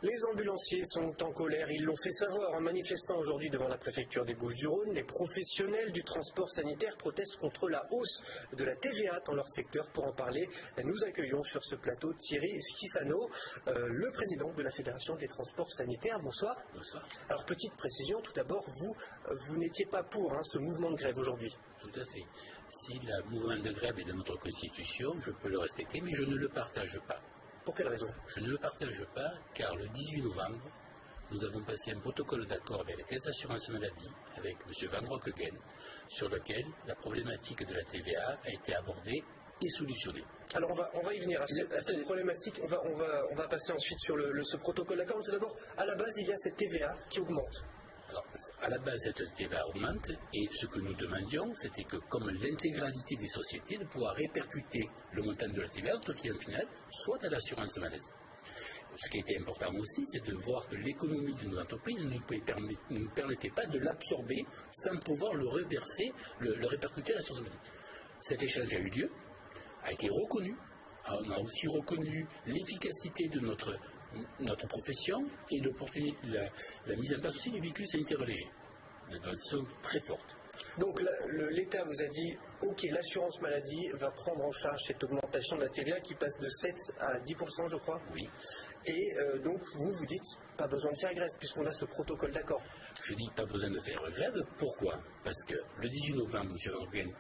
Les ambulanciers sont en colère, ils l'ont fait savoir en manifestant aujourd'hui devant la préfecture des Bouches-du-Rhône. Les professionnels du transport sanitaire protestent contre la hausse de la TVA dans leur secteur. Pour en parler, nous accueillons sur ce plateau Thierry Schifano, le président de la Fédération des transports sanitaires. Bonsoir. Bonsoir. Alors petite précision, tout d'abord, vous n'étiez pas pour ce mouvement de grève aujourd'hui. Tout à fait. Si le mouvement de grève est dans notre Constitution, je peux le respecter, mais je ne le partage pas. Pour quelle raison? Je ne le partage pas car le 18 novembre, nous avons passé un protocole d'accord avec la Caisse d'assurance maladie, avec M. Van Rockeghem, sur lequel la problématique de la TVA a été abordée et solutionnée. Alors on va y venir à cette problématique, on va passer ensuite sur ce protocole d'accord. Mais tout d'abord, à la base, il y a cette TVA qui augmente. Alors, à la base, cette TVA augmente, et ce que nous demandions, c'était que, comme l'intégralité des sociétés, de pouvoir répercuter le montant de la TVA, notre client final, soit à l'assurance maladie. Ce qui était important aussi, c'est de voir que l'économie de nos entreprises ne nous permettait pas de l'absorber sans pouvoir le reverser, le répercuter à l'assurance maladie. Cet échange a eu lieu, a été reconnu. On a aussi reconnu l'efficacité de notre profession et la mise en place aussi du véhicule sanitaire léger, de façon très forte. Donc l'État vous a dit, ok, l'assurance maladie va prendre en charge cette augmentation de la TVA qui passe de 7 à 10%, je crois. Oui. Et donc vous dites, pas besoin de faire grève puisqu'on a ce protocole d'accord. Je dis pas besoin de faire grève. Pourquoi? Parce que le 18 novembre, M. Van Rockeghem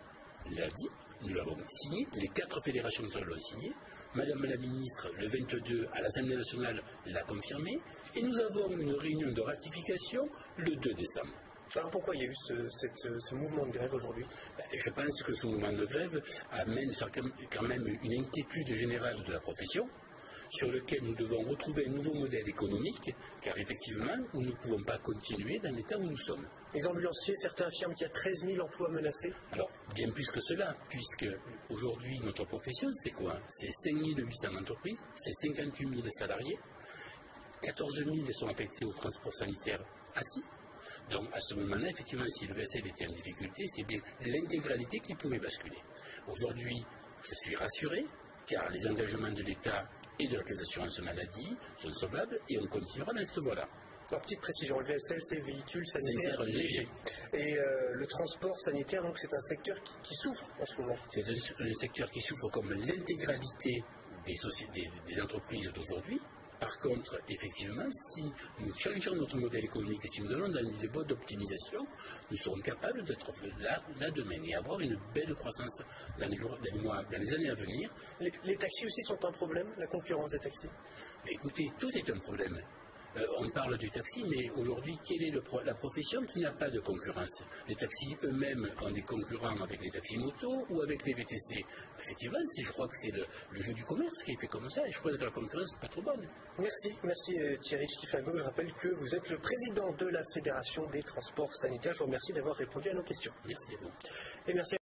l'a dit, nous l'avons signé, les 4 fédérations l'ont signé. Madame la ministre, le 22 à l'Assemblée nationale, l'a confirmé, et nous avons une réunion de ratification le 2 décembre. Alors pourquoi il y a eu ce mouvement de grève aujourd'hui? Je pense que ce mouvement de grève amène quand même une inquiétude générale de la profession, sur lequel nous devons retrouver un nouveau modèle économique, car effectivement, nous ne pouvons pas continuer dans l'état où nous sommes. Les ambulanciers, certains affirment qu'il y a 13 000 emplois menacés. Alors, bien plus que cela, puisque aujourd'hui, notre profession, c'est quoi? C'est 5 800 entreprises, c'est 58 000 salariés, 14 000 sont affectés au transport sanitaire assis. Donc, à ce moment-là, effectivement, si le VSL était en difficulté, c'est bien l'intégralité qui pouvait basculer. Aujourd'hui, je suis rassuré, car les engagements de l'État et de la Caisse d'assurance maladie sont solvables, et on continuera dans cette voie-là. Alors, petite précision, le VSL, c'est véhicule sanitaire léger. Et le transport sanitaire, donc, c'est un secteur qui souffre en ce moment. C'est un secteur qui souffre comme l'intégralité des entreprises d'aujourd'hui. Par contre, effectivement, si nous changeons notre modèle économique et si nous allons dans des voies d'optimisation, nous serons capables d'être là demain et avoir une belle croissance dans les années à venir. Les taxis aussi sont un problème, la concurrence des taxis? Mais écoutez, tout est un problème. On parle du taxi, mais aujourd'hui, quelle est la profession qui n'a pas de concurrence? Les taxis eux-mêmes ont des concurrents avec les taxis motos ou avec les VTC. Effectivement, je crois que c'est le jeu du commerce qui est fait comme ça, et je crois que la concurrence n'est pas trop bonne. Merci Thierry Schifano. Je rappelle que vous êtes le président de la Fédération des transports sanitaires. Je vous remercie d'avoir répondu à nos questions. Merci à vous. Et merci.